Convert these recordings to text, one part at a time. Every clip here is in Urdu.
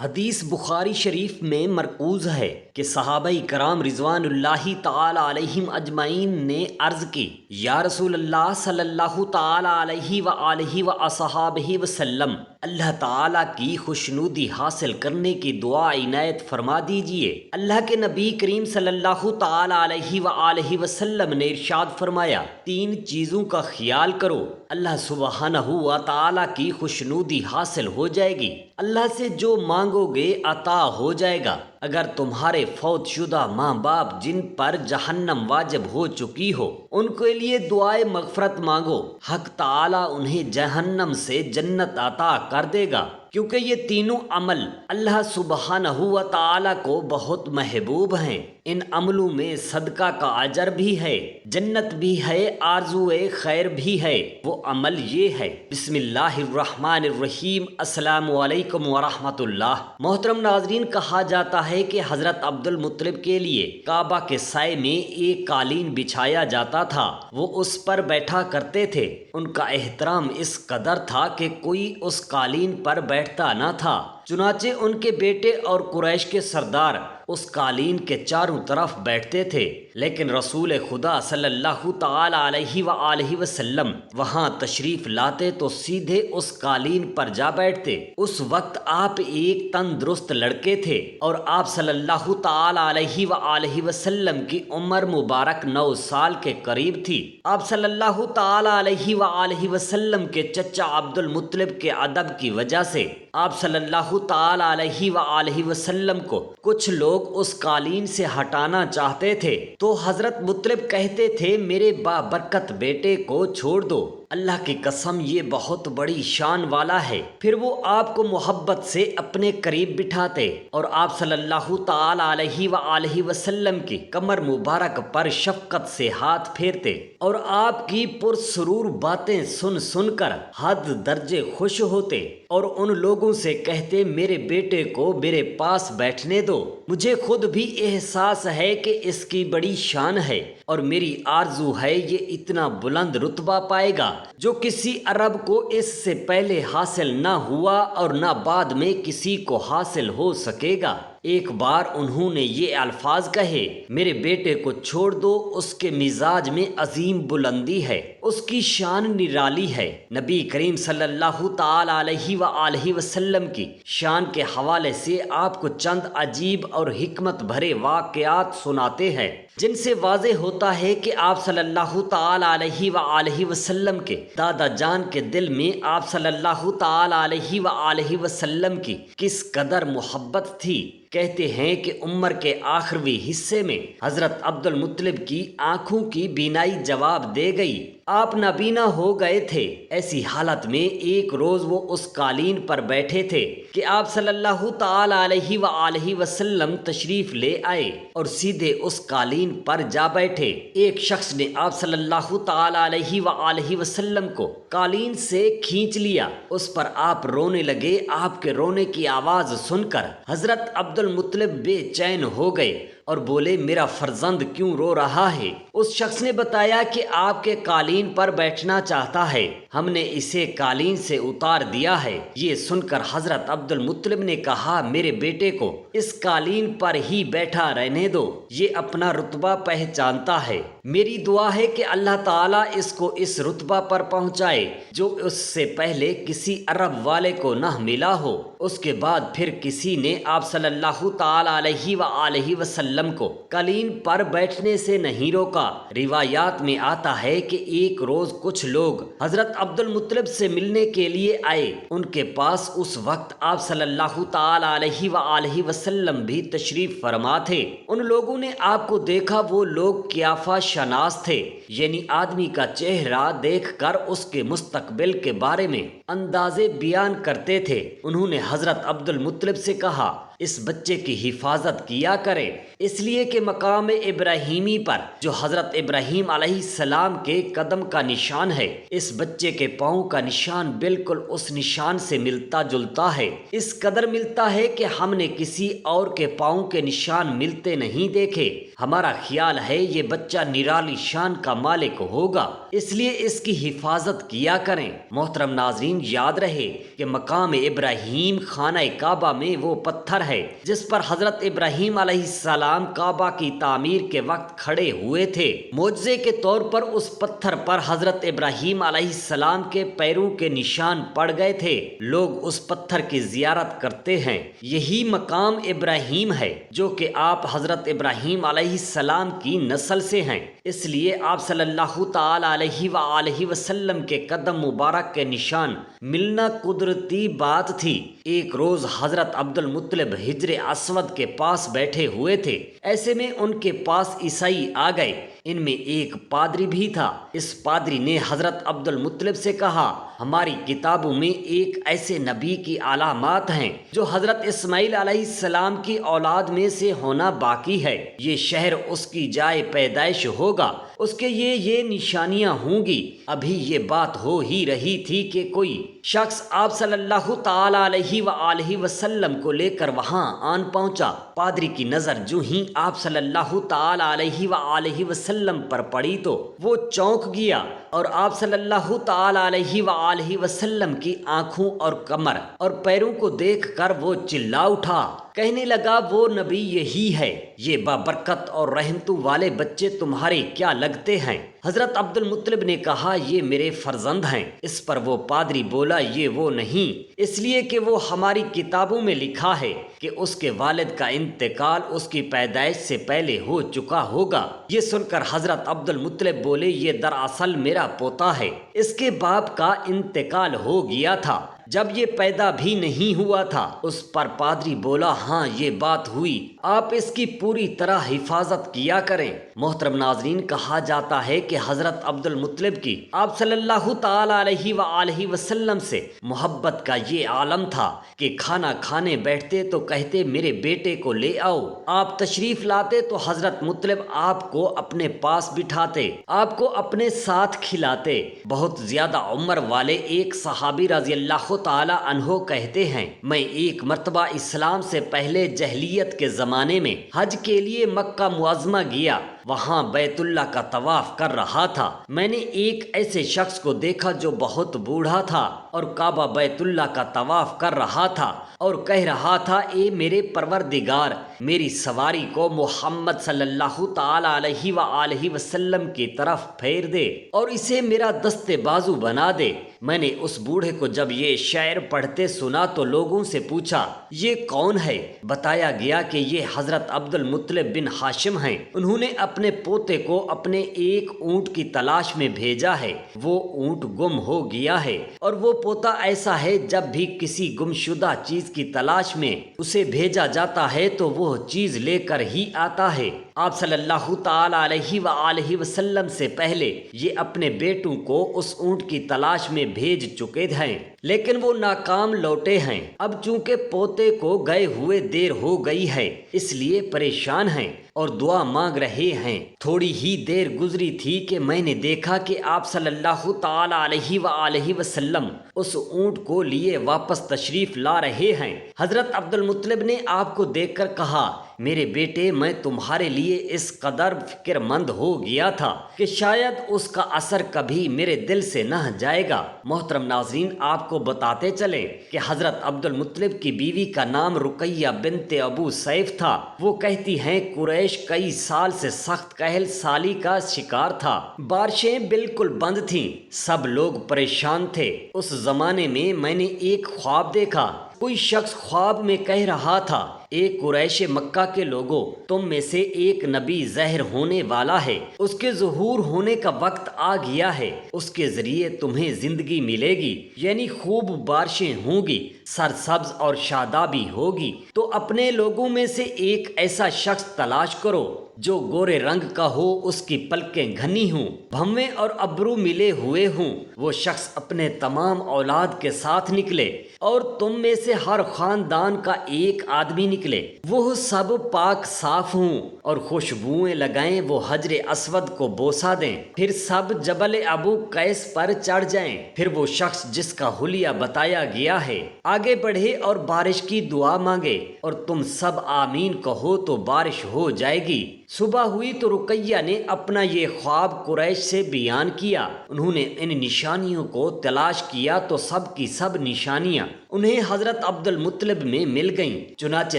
حدیث بخاری شریف میں مرکوز ہے کہ صحابہ کرام رضوان اللہ تعالی علیہم اجمعین نے عرض کی، یا رسول اللہ صلی اللہ تعالی علیہ وآلہ وصحابہ وسلم، اللہ تعالیٰ کی خوشنودی حاصل کرنے کی دعا عنایت فرما دیجئے۔ اللہ کے نبی کریم صلی اللہ تعالی علیہ وآلہ وسلم نے ارشاد فرمایا، تین چیزوں کا خیال کرو، اللہ سبحانہ و تعالیٰ کی خوشنودی حاصل ہو جائے گی، اللہ سے جو مانگو گے عطا ہو جائے گا۔ اگر تمہارے فوت شدہ ماں باپ جن پر جہنم واجب ہو چکی ہو ان کے لیے دعائے مغفرت مانگو، حق تعالیٰ انہیں جہنم سے جنت عطا کر دے گا، کیونکہ یہ تینوں عمل اللہ سبحانہ و تعالیٰ کو بہت محبوب ہیں۔ ان عملوں میں صدقہ کا اجر بھی ہے، جنت بھی ہے، آرزوئے خیر بھی ہے۔ وہ عمل یہ ہے، بسم اللہ الرحمن الرحیم، السلام علیکم ورحمۃ اللہ۔ محترم ناظرین، کہا جاتا ہے کہ حضرت عبد المطلب کے لیے کعبہ کے سائے میں ایک قالین بچھایا جاتا تھا، وہ اس پر بیٹھا کرتے تھے۔ ان کا احترام اس قدر تھا کہ کوئی اس قالین پر بیٹھتا نہ تھا، چنانچہ ان کے بیٹے اور قریش کے سردار اس قالین کے چاروں طرف بیٹھتے تھے، لیکن رسول خدا صلی اللہ تعالی علیہ وآلہ وسلم وہاں تشریف لاتے تو سیدھے اس قالین پر جا بیٹھتے۔ اس وقت آپ ایک تندرست لڑکے تھے اور آپ صلی اللہ تعالی علیہ وآلہ وسلم کی عمر مبارک 9 سال کے قریب تھی۔ آپ صلی اللہ تعالی علیہ وآلہ وسلم کے چچا عبد المطلب کے ادب کی وجہ سے آپ صلی اللہ تعالی علیہ وآلہ وسلم کو کچھ لوگ اس قالین سے ہٹانا چاہتے تھے، تو حضرت مطلب کہتے تھے، میرے بابرکت بیٹے کو چھوڑ دو، اللہ کی قسم یہ بہت بڑی شان والا ہے۔ پھر وہ آپ کو محبت سے اپنے قریب بٹھاتے اور آپ صلی اللہ تعالی علیہ وآلہ وسلم کی کمر مبارک پر شفقت سے ہاتھ پھیرتے اور آپ کی پرسرور باتیں سن سن کر حد درجے خوش ہوتے اور ان لوگوں سے کہتے، میرے بیٹے کو میرے پاس بیٹھنے دو، مجھے خود بھی احساس ہے کہ اس کی بڑی شان ہے اور میری آرزو ہے یہ اتنا بلند رتبہ پائے گا جو کسی عرب کو اس سے پہلے حاصل نہ ہوا اور نہ بعد میں کسی کو حاصل ہو سکے گا۔ ایک بار انہوں نے یہ الفاظ کہے، میرے بیٹے کو چھوڑ دو، اس کے مزاج میں عظیم بلندی ہے، اس کی شان نرالی ہے۔ نبی کریم صلی اللہ تعالی علیہ وآلہ وسلم کی شان کے حوالے سے آپ کو چند عجیب اور حکمت بھرے واقعات سناتے ہیں، جن سے واضح ہوتا ہے کہ آپ صلی اللہ تعالی علیہ وآلہ وسلم کے دادا جان کے دل میں آپ صلی اللہ تعالی علیہ وآلہ وسلم کی کس قدر محبت تھی۔ کہتے ہیں کہ عمر کے آخری حصے میں حضرت عبد المطلب کی آنکھوں کی بینائی جواب دے گئی، آپ نابینا ہو گئے تھے۔ ایسی حالت میں ایک روز وہ اس قالین پر بیٹھے تھے کہ آپ صلی اللہ تعالی علیہ وآلہ وسلم تشریف لے آئے اور سیدھے اس قالین پر جا بیٹھے۔ ایک شخص نے آپ صلی اللہ تعالی علیہ وآلہ وسلم کو قالین سے کھینچ لیا، اس پر آپ رونے لگے۔ آپ کے رونے کی آواز سن کر حضرت عبد المطلب بے چین ہو گئے اور بولے، میرا فرزند کیوں رو رہا ہے؟ اس شخص نے بتایا کہ آپ کے قالین پر بیٹھنا چاہتا ہے، ہم نے اسے قالین سے اتار دیا ہے۔ یہ سن کر حضرت عبد المطلب نے کہا، میرے بیٹے کو اس قالین پر ہی بیٹھا رہنے دو، یہ اپنا رتبہ پہچانتا ہے۔ میری دعا ہے کہ اللہ تعالیٰ اس کو اس رتبہ پر پہنچائے جو اس سے پہلے کسی عرب والے کو نہ ملا ہو۔ اس کے بعد پھر کسی نے آپ صلی اللہ تعالی علیہ وآلہ وسلم کو قالین پر بیٹھنے سے نہیں روکا۔ روایات میں آتا ہے کہ ایک روز کچھ لوگ حضرت عبد المطلب سے ملنے کے لیے آئے، ان کے پاس اس وقت آپ صلی اللہ تعالی علیہ وآلہ وسلم بھی تشریف فرما تھے۔ ان لوگوں نے آپ کو دیکھا، وہ لوگ قیافہ شناس تھے، یعنی آدمی کا چہرہ دیکھ کر اس کے مستقبل کے بارے میں اندازے بیان کرتے تھے۔ انہوں نے حضرت عبد المطلب سے کہا، اس بچے کی حفاظت کیا کریں، اس لیے کہ مقام ابراہیمی پر جو حضرت ابراہیم علیہ السلام کے قدم کا نشان ہے، اس بچے کے پاؤں کا نشان بالکل اس نشان سے ملتا جلتا ہے، اس قدر ملتا ہے کہ ہم نے کسی اور کے پاؤں کے نشان ملتے نہیں دیکھے۔ ہمارا خیال ہے یہ بچہ نرالی شان کا مالک ہوگا، اس لیے اس کی حفاظت کیا کریں۔ محترم ناظرین، یاد رہے کہ مقام ابراہیم خانہ کعبہ میں وہ پتھر ہے جس پر حضرت ابراہیم علیہ السلام کعبہ کی تعمیر کے وقت کھڑے ہوئے تھے۔ معجزے کے طور پر اس پتھر پر حضرت ابراہیم علیہ السلام کے پیروں کے نشان پڑ گئے تھے۔ لوگ اس پتھر کی زیارت کرتے ہیں۔ یہی مقام ابراہیم ہے جو کہ آپ حضرت ابراہیم علیہ السلام کی نسل سے ہیں، اس لیے آپ صلی اللہ تعالی علیہ وآلہ وسلم کے قدم مبارک کے نشان ملنا قدرتی بات تھی۔ ایک روز حضرت عبد المطلب حجر اسود کے پاس بیٹھے ہوئے تھے، ایسے میں ان کے پاس عیسائی آ گئے، ان میں ایک پادری بھی تھا۔ اس پادری نے حضرت عبد المطلب سے کہا، ہماری کتابوں میں ایک ایسے نبی کی علامات ہیں جو حضرت اسماعیل علیہ السلام کی اولاد میں سے ہونا باقی ہے، یہ شہر اس کی جائے پیدائش ہوگا، اس کے یہ نشانیاں ہوں گی۔ ابھی یہ بات ہو ہی رہی تھی کہ کوئی شخص آپ صلی اللہ تعالی علیہ وآلہ وسلم کو لے کر وہاں آن پہنچا۔ پادری کی نظر جو ہی آپ صلی اللہ تعالی علیہ وآلہ وسلم پر پڑی تو وہ چونک گیا، اور آپ صلی اللہ تعالی علیہ وآلہ وسلم کی آنکھوں اور کمر اور پیروں کو دیکھ کر وہ چلا اٹھا، کہنے لگا وہ نبی یہی ہے، یہ بابرکت اور رحمتوں والے بچے تمہارے کیا لگتے ہیں؟ حضرت عبد المطلب نے کہا، یہ میرے فرزند ہیں۔ اس پر وہ پادری بولا، یہ وہ نہیں، اس لیے کہ وہ ہماری کتابوں میں لکھا ہے کہ اس کے والد کا انتقال اس کی پیدائش سے پہلے ہو چکا ہوگا۔ یہ سن کر حضرت عبد المطلب بولے، یہ دراصل میرا پوتا ہے، اس کے باپ کا انتقال ہو گیا تھا جب یہ پیدا بھی نہیں ہوا تھا۔ اس پر پادری بولا، ہاں یہ بات ہوئی، آپ اس کی پوری طرح حفاظت کیا کریں۔ محترم ناظرین، کہا جاتا ہے کہ حضرت عبد المطلب کی آپ صلی اللہ تعالی علیہ وآلہ وسلم سے محبت کا یہ عالم تھا کہ کھانا کھانے بیٹھتے تو کہتے، میرے بیٹے کو لے آؤ۔ آپ تشریف لاتے تو حضرت مطلب آپ کو اپنے پاس بٹھاتے، آپ کو اپنے ساتھ کھلاتے۔ بہت زیادہ عمر والے ایک صحابی رضی اللہ تعالی عنہ کہتے ہیں، میں ایک مرتبہ اسلام سے پہلے جاہلیت کے زمانے میں حج کے لیے مکہ معظمہ گیا، وہاں بیت اللہ کا طواف کر رہا تھا۔ میں نے ایک ایسے شخص کو دیکھا جو بہت بوڑھا تھا اور کعبہ بیت اللہ کا طواف کر رہا تھا اور کہہ رہا تھا، اے میرے پروردگار، میری سواری کو محمد صلی اللہ تعالی علیہ وآلہ وسلم کی طرف پھیر دے اور اسے میرا دست بازو بنا دے۔ میں نے اس بوڑھے کو جب یہ شعر پڑھتے سنا تو لوگوں سے پوچھا، یہ کون ہے؟ بتایا گیا کہ یہ حضرت عبد المطلب بن ہاشم ہیں۔ انہوں نے اپنے پوتے کو اپنے ایک اونٹ کی تلاش میں بھیجا ہے، وہ اونٹ گم ہو گیا ہے، اور وہ پوتا ایسا ہے جب بھی کسی گمشدہ چیز کی تلاش میں اسے بھیجا جاتا ہے تو وہ چیز لے کر ہی آتا ہے۔ آپ صلی اللہ تعالی علیہ وآلہ وسلم سے پہلے یہ اپنے بیٹوں کو اس اونٹ کی تلاش میں بھیج چکے ہیں، لیکن وہ ناکام لوٹے ہیں۔ اب چونکہ پوتے کو گئے ہوئے دیر ہو گئی ہے، اس لیے پریشان ہیں اور دعا مانگ رہے ہیں۔ تھوڑی ہی دیر گزری تھی کہ میں نے دیکھا کہ آپ صلی اللہ تعالی علیہ وآلہ وسلم اس اونٹ کو لیے واپس تشریف لا رہے ہیں۔ حضرت عبد المطلب نے آپ کو دیکھ کر کہا، میرے بیٹے، میں تمہارے لیے اس قدر فکر مند ہو گیا تھا کہ شاید اس کا اثر کبھی میرے دل سے نہ جائے گا۔ محترم ناظرین، آپ کو بتاتے چلیں کہ حضرت عبد المطلب کی بیوی کا نام رقیہ بنت ابو سیف تھا۔ وہ کہتی ہیں، قریش کئی سال سے سخت کہل سالی کا شکار تھا، بارشیں بالکل بند تھیں، سب لوگ پریشان تھے۔ اس زمانے میں نے ایک خواب دیکھا، کوئی شخص خواب میں کہہ رہا تھا، اے قریش مکہ کے لوگوں، تم میں سے ایک نبی ظاہر ہونے والا ہے، اس کے ظہور ہونے کا وقت آ گیا ہے، اس کے ذریعے تمہیں زندگی ملے گی، یعنی خوب بارشیں ہوں گی، سرسبز اور شادابی ہوگی، تو اپنے لوگوں میں سے ایک ایسا شخص تلاش کرو جو گورے رنگ کا ہو اس کی پلکیں گھنی ہوں، بھویں اور ابرو ملے ہوئے ہوں، وہ شخص اپنے تمام اولاد کے ساتھ نکلے اور تم میں سے ہر خاندان کا ایک آدمی نکلے، وہ سب پاک صاف ہوں اور خوشبوئیں لگائیں، وہ حجر اسود کو بوسہ دیں، پھر سب جبل ابو قیس پر چڑھ جائیں، پھر وہ شخص جس کا حلیہ بتایا گیا ہے آگے بڑھے اور بارش کی دعا مانگے اور تم سب آمین کہو تو بارش ہو جائے گی۔ صبح ہوئی تو رقیہ نے اپنا یہ خواب قریش سے بیان کیا، انہوں نے ان نشانیوں کو تلاش کیا تو سب کی سب نشانیاں انہیں حضرت عبد المطلب میں مل گئیں، چنانچہ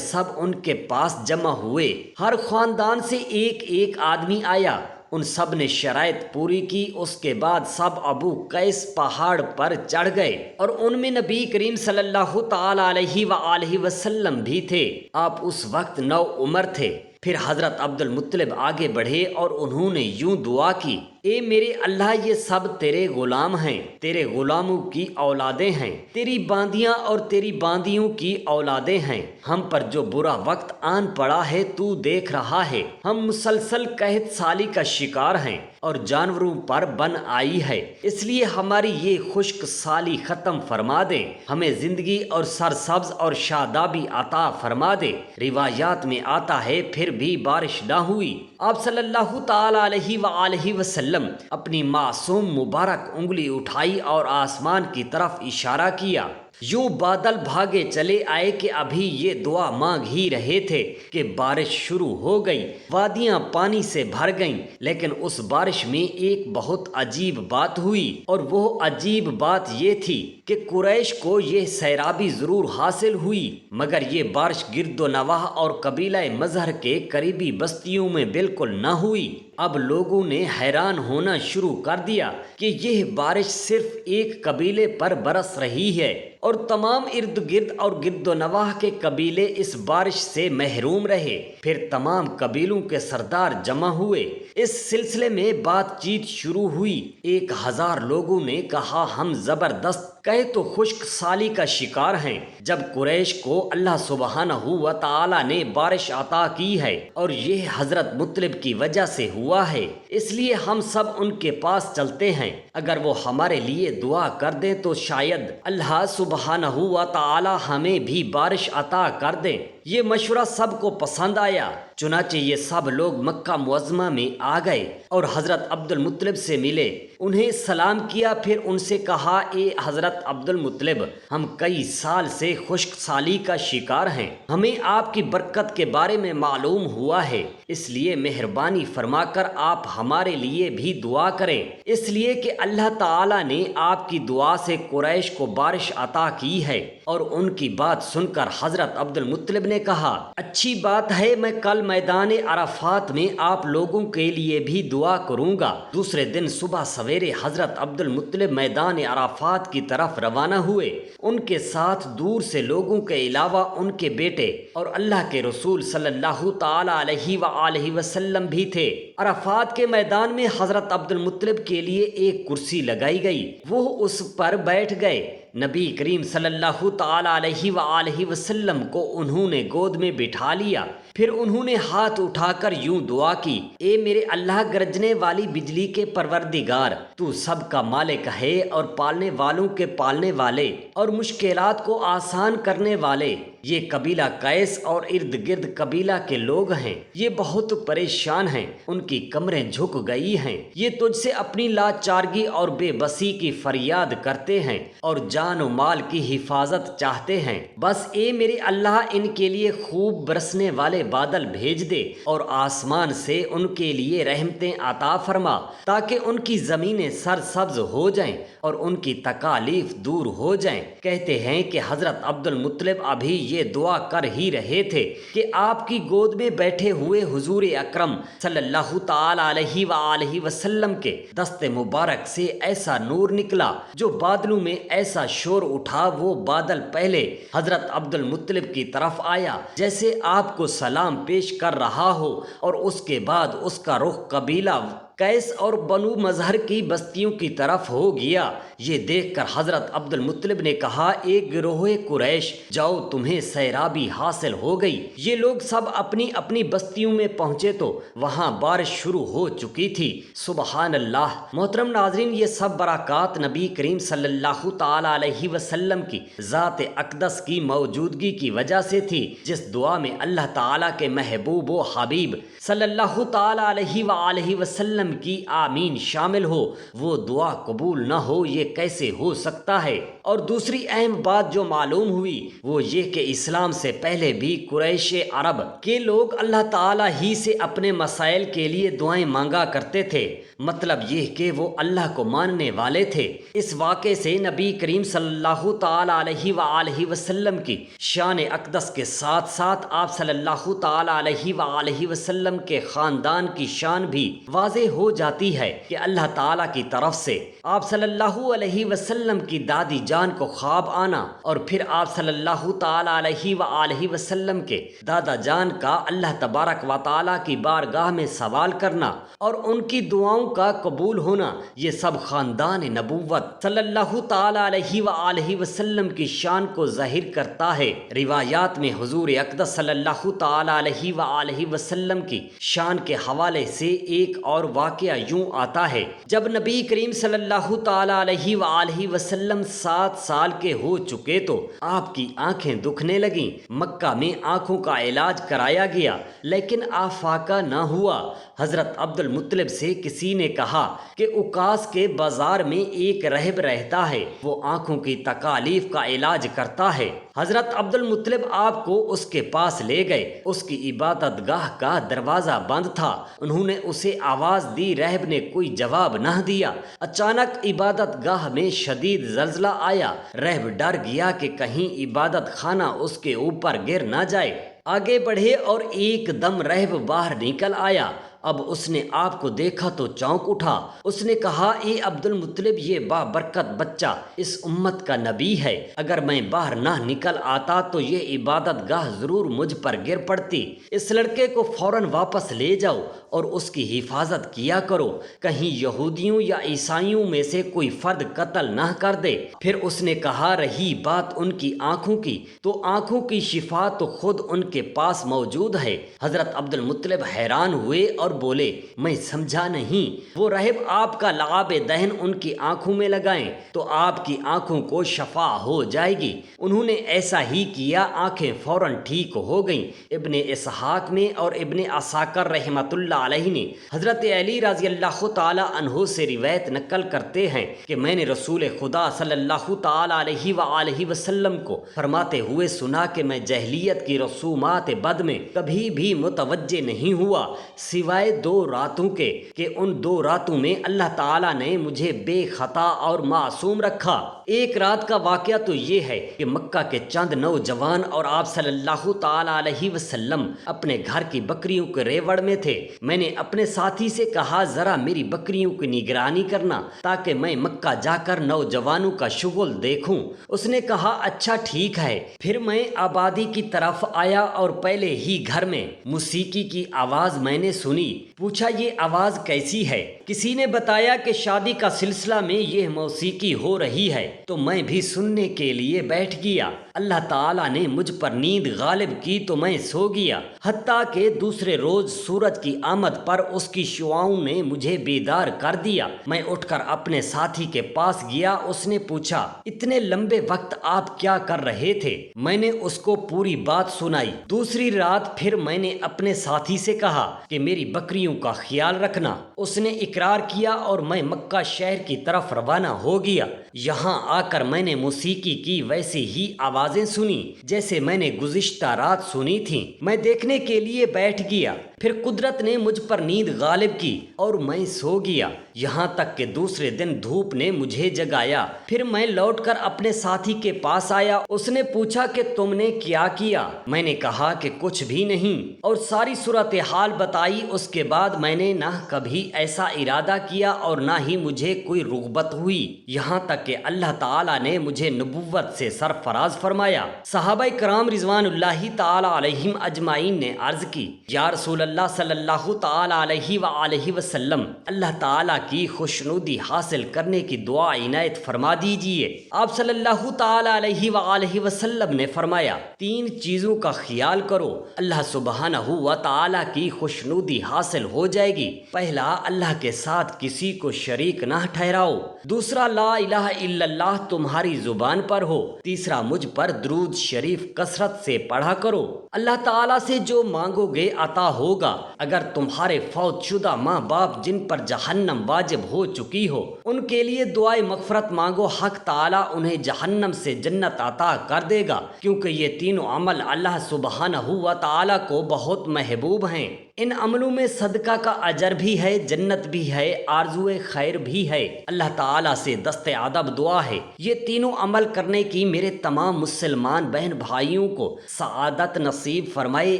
سب ان کے پاس جمع ہوئے، ہر خاندان سے ایک ایک آدمی آیا، ان سب نے شرائط پوری کی، اس کے بعد سب ابو قیس پہاڑ پر چڑھ گئے اور ان میں نبی کریم صلی اللہ تعالی علیہ وآلہ وسلم بھی تھے، آپ اس وقت نو عمر تھے۔ پھر حضرت عبد المطلب آگے بڑھے اور انہوں نے یوں دعا کی، اے میرے اللہ یہ سب تیرے غلام ہیں، تیرے غلاموں کی اولادیں ہیں، تیری باندیاں اور تیری باندیوں کی اولادیں ہیں، ہم پر جو برا وقت آن پڑا ہے تو دیکھ رہا ہے، ہم مسلسل قحط سالی کا شکار ہیں اور جانوروں پر بن آئی ہے، اس لیے ہماری یہ خشک سالی ختم فرما دے، ہمیں زندگی اور سرسبز اور شادابی عطا فرما دے۔ روایات میں آتا ہے پھر بھی بارش نہ ہوئی، آپ صلی اللہ تعالی علیہ وآلہ وسلم اپنی معصوم مبارک انگلی اٹھائی اور آسمان کی طرف اشارہ کیا، یوں بادل بھاگے چلے آئے کہ ابھی یہ دعا مانگ ہی رہے تھے کہ بارش شروع ہو گئی، وادیاں پانی سے بھر گئیں، لیکن اس بارش میں ایک بہت عجیب بات ہوئی، اور وہ عجیب بات یہ تھی کہ قریش کو یہ سیرابی ضرور حاصل ہوئی مگر یہ بارش گرد و نواح اور قبیلہ مظہر کے قریبی بستیوں میں بالکل نہ ہوئی۔ اب لوگوں نے حیران ہونا شروع کر دیا کہ یہ بارش صرف ایک قبیلے پر برس رہی ہے اور تمام ارد گرد اور گرد و نواح کے قبیلے اس بارش سے محروم رہے۔ پھر تمام قبیلوں کے سردار جمع ہوئے، اس سلسلے میں بات چیت شروع ہوئی، 1000 لوگوں نے کہا ہم زبردست کہے تو خشک سالی کا شکار ہیں، جب قریش کو اللہ سبحانہ و تعالی نے بارش عطا کی ہے اور یہ حضرت مطلب کی وجہ سے ہوا ہے، اس لیے ہم سب ان کے پاس چلتے ہیں، اگر وہ ہمارے لیے دعا کر دیں تو شاید اللہ سبحانہ و تعالی ہمیں بھی بارش عطا کر دیں۔ یہ مشورہ سب کو پسند آیا، چنانچہ یہ سب لوگ مکہ معظمہ میں آ گئے اور حضرت عبد المطلب سے ملے، انہیں سلام کیا، پھر ان سے کہا، اے حضرت عبد المطلب، ہم کئی سال سے خشک سالی کا شکار ہیں، ہمیں آپ کی برکت کے بارے میں معلوم ہوا ہے، اس لیے مہربانی فرما کر آپ ہمارے لیے بھی دعا کریں، اس لیے کہ اللہ تعالی نے آپ کی دعا سے قریش کو بارش عطا کی ہے۔ اور ان کی بات سن کر حضرت عبد المطلب نے کہا، اچھی بات ہے، میں کل میدان عرفات میں آپ لوگوں کے لیے بھی دعا کروں گا۔ دوسرے دن صبح سویرے حضرت عبد المطلب میدان عرفات کی طرف روانہ ہوئے، ان کے ساتھ دور سے لوگوں کے علاوہ ان کے بیٹے اور اللہ کے رسول صلی اللہ تعالی علیہ وآلہ وسلم بھی تھے۔ عرفات کے میدان میں حضرت عبد المطلب کے لیے ایک کرسی لگائی گئی، وہ اس پر بیٹھ گئے، نبی کریم صلی اللہ تعالی علیہ وآلہ وسلم کو انہوں نے گود میں بٹھا لیا، پھر انہوں نے ہاتھ اٹھا کر یوں دعا کی، اے میرے اللہ گرجنے والی بجلی کے پروردگار، تو سب کا مالک ہے اور پالنے والوں کے پالنے والے اور مشکلات کو آسان کرنے والے، یہ قبیلہ قیس اور ارد گرد قبیلہ کے لوگ ہیں، یہ بہت پریشان ہیں، ان کی کمریں جھک گئی ہیں، یہ تجھ سے اپنی لاچارگی اور بے بسی کی فریاد کرتے ہیں اور جان و مال کی حفاظت چاہتے ہیں، بس اے میرے اللہ ان کے لیے خوب برسنے والے بادل بھیج دے اور آسمان سے ان کے لیے رحمتیں عطا فرما تاکہ ان کی زمینیں سرسبز ہو جائیں اور ان کی تکالیف دور ہو جائیں۔ کہتے ہیں کہ حضرت عبد المطلب ابھی یہ دعا کر ہی رہے تھے کہ آپ کی گود میں بیٹھے ہوئے حضور اکرم صلی اللہ تعالی علیہ وآلہ وسلم کے دست مبارک سے ایسا نور نکلا جو بادلوں میں ایسا شور اٹھا، وہ بادل پہلے حضرت عبد المطلب کی طرف آیا جیسے آپ کو سلام پیش کر رہا ہو اور اس کے بعد اس کا رخ قبیلہ قیس اور بنو مظہر کی بستیوں کی طرف ہو گیا۔ یہ دیکھ کر حضرت عبد المطلب نے کہا، ایک گروہ قریش، جاؤ تمہیں سیرابی حاصل ہو گئی۔ یہ لوگ سب اپنی اپنی بستیوں میں پہنچے تو وہاں بارش شروع ہو چکی تھی۔ سبحان اللہ۔ محترم ناظرین، یہ سب برکات نبی کریم صلی اللہ تعالی علیہ وسلم کی ذات اقدس کی موجودگی کی وجہ سے تھی۔ جس دعا میں اللہ تعالیٰ کے محبوب و حبیب صلی اللہ تعالی علیہ وآلہ وسلم کی آمین شامل ہو، وہ دعا قبول نہ ہو یہ کیسے ہو سکتا ہے؟ اور دوسری اہم بات جو معلوم ہوئی وہ یہ کہ اسلام سے پہلے بھی قریش عرب کے لوگ اللہ تعالیٰ ہی سے اپنے مسائل کے لیے دعائیں مانگا کرتے تھے۔ مطلب یہ کہ وہ اللہ کو ماننے والے تھے۔ اس واقعے سے نبی کریم صلی اللہ تعالی علیہ وآلہ وسلم کی شان اقدس کے ساتھ ساتھ آپ صلی اللہ تعالی علیہ وآلہ وسلم کے خاندان کی شان بھی واضح ہو جاتی ہے کہ اللہ تعالیٰ کی طرف سے آپ صلی اللہ علیہ وسلم کی دادی جان کو خواب آنا اور پھر آپ صلی اللہ تعالی علیہ وآلہ وسلم کے دادا جان کا اللہ تبارک و تعالیٰ کی بارگاہ میں سوال کرنا اور ان کی دعاؤں کا قبول ہونا، یہ سب خاندان نبوت صلی اللہ تعالی علیہ وآلہ وسلم کی شان کو ظاہر کرتا ہے۔ روایات میں حضور اقدس صلی اللہ تعالی علیہ وآلہ وسلم کی شان کے حوالے سے ایک اور واقعہ یوں آتا ہے، جب نبی کریم صلی اللہ تعالی علیہ وآلہ وسلم 7 سال کے ہو چکے تو آپ کی آنکھیں دکھنے لگیں۔ مکہ میں آنکھوں کا علاج کرایا گیا لیکن آفاقہ نہ ہوا۔ حضرت عبد المطلب سے کسی نے کہا کہ عکاظ کے بازار میں ایک راہب رہتا ہے، وہ آنکھوں کی تکالیف کا علاج کرتا ہے۔ حضرت عبد المطلب آپ کو اس کے پاس لے گئے۔ اس کی عبادت گاہ کا دروازہ بند تھا۔ انہوں نے اسے آواز دی، راہب نے کوئی جواب نہ دیا۔ اچانک عبادت گاہ میں شدید زلزلہ آیا۔ راہب ڈر گیا کہ کہیں عبادت خانہ اس کے اوپر گر نہ جائے۔ آگے بڑھے اور ایک دم راہب باہر نکل آیا۔ اب اس نے آپ کو دیکھا تو چونک اٹھا۔ اس نے کہا، اے عبد المطلب، یہ بابرکت بچہ اس امت کا نبی ہے۔ اگر میں باہر نہ نکل آتا تو یہ عبادت گاہ ضرور مجھ پر گر پڑتی۔ اس لڑکے کو فوراً واپس لے جاؤ اور اس کی حفاظت کیا کرو، کہیں یہودیوں یا عیسائیوں میں سے کوئی فرد قتل نہ کر دے۔ پھر اس نے کہا، رہی بات ان کی آنکھوں کی تو آنکھوں کی شفا تو خود ان کے پاس موجود ہے۔ حضرت عبد المطلب حیران ہوئے اور بولے، میں سمجھا نہیں۔ وہ راہب آپ کا لعاب دہن ان کی آنکھوں میں لگائیں تو آپ کی آنکھوں کو شفا ہو جائے گی۔ انہوں نے ایسا ہی کیا، آنکھیں فوراً ٹھیک ہو گئیں۔ ابن اسحاق میں اور ابن عساکر رحمۃ اللہ علیہ نے حضرت علی رضی اللہ تعالی عنہ سے روایت نقل کرتے ہیں کہ میں نے رسول خدا صلی اللہ تعالی علیہ وآلہ وسلم کو فرماتے ہوئے سنا کہ میں جاہلیت کی رسومات بد میں کبھی بھی متوجہ نہیں ہوا سوائے 2 راتوں کے، کہ ان 2 راتوں میں اللہ تعالیٰ نے مجھے بے خطا اور معصوم رکھا۔ ایک رات کا واقعہ تو یہ ہے کہ مکہ کے چند نوجوان اور آپ صلی اللہ تعالی علیہ وسلم اپنے گھر کی بکریوں کے ریوڑ میں تھے۔ میں نے اپنے ساتھی سے کہا، ذرا میری بکریوں کی نگرانی کرنا تاکہ میں مکہ جا کر نوجوانوں کا شغل دیکھوں۔ اس نے کہا، اچھا ٹھیک ہے۔ پھر میں آبادی کی طرف آیا اور پہلے ہی گھر میں موسیقی کی آواز میں نے سنی۔ پوچھا، یہ آواز کیسی ہے؟ کسی نے بتایا کہ شادی کا سلسلہ میں یہ موسیقی ہو رہی ہے، تو میں بھی سننے کے لیے بیٹھ گیا۔ اللہ تعالیٰ نے مجھ پر نیند غالب کی تو میں سو گیا، حتیٰ کہ دوسرے روز سورج کی آمد پر اس کی شعاؤں نے مجھے بیدار کر دیا۔ میں اٹھ کر اپنے ساتھی کے پاس گیا۔ اس نے پوچھا، اتنے لمبے وقت آپ کیا کر رہے تھے؟ میں نے اس کو پوری بات سنائی۔ دوسری رات پھر میں نے اپنے ساتھی سے کہا کہ میری بکریوں کا خیال رکھنا۔ اس نے اقرار کیا اور میں مکہ شہر کی طرف روانہ ہو گیا۔ یہاں آ کر میں نے موسیقی کی ویسی ہی آوازیں سنی جیسے میں نے گزشتہ رات سنی تھیں۔ میں دیکھنے کے لیے بیٹھ گیا، پھر قدرت نے مجھ پر نیند غالب کی اور میں سو گیا، یہاں تک کہ دوسرے دن دھوپ نے مجھے جگایا۔ پھر میں لوٹ کر اپنے ساتھی کے پاس آیا۔ اس نے پوچھا کہ تم نے کیا کیا؟ میں نے کہا کہ کچھ بھی نہیں، اور ساری صورتحال بتائی۔ اس کے بعد میں نے نہ کبھی ایسا ارادہ کیا اور نہ ہی مجھے کوئی رغبت ہوئی، یہاں تک کہ اللہ تعالیٰ نے مجھے نبوت سے سرفراز فرمایا۔ صحابہ کرام رضوان اللہ تعالی علیہم اجمعین نے عرض کی، یا رسول اللہ اللہ صلی اللہ تعالی علیہ وآلہ وسلم اللہ تعالیٰ کی خوشنودی حاصل کرنے کی دعا عنایت فرما دیجئے۔ آپ صلی اللہ تعالی علیہ وآلہ وسلم نے فرمایا 3 چیزوں کا خیال کرو، اللہ سبحانہ و تعالیٰ کی خوشنودی حاصل ہو جائے گی۔ پہلا، اللہ کے ساتھ کسی کو شریک نہ ٹھہراؤ۔ دوسرا، لا الہ الا اللہ تمہاری زبان پر ہو۔ تیسرا، مجھ پر درود شریف کثرت سے پڑھا کرو۔ اللہ تعالیٰ سے جو مانگو گے عطا ہوگا۔ اگر تمہارے فوت شدہ ماں باپ جن پر جہنم واجب ہو چکی ہو ان کے لیے دعائے مغفرت مانگو، حق تعالیٰ انہیں جہنم سے جنت عطا کر دے گا، کیونکہ یہ تینوں عمل اللہ سبحانہ و تعالیٰ کو بہت محبوب ہیں۔ ان عملوں میں صدقہ کا اجر بھی ہے، جنت بھی ہے، آرزوئے خیر بھی ہے۔ اللہ تعالیٰ سے دست ادب دعا ہے یہ تینوں عمل کرنے کی میرے تمام مسلمان بہن بھائیوں کو سعادت نصیب فرمائے،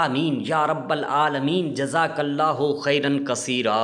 آمین یا رب العالمین۔ جزاک اللہ خیرا کثیرا۔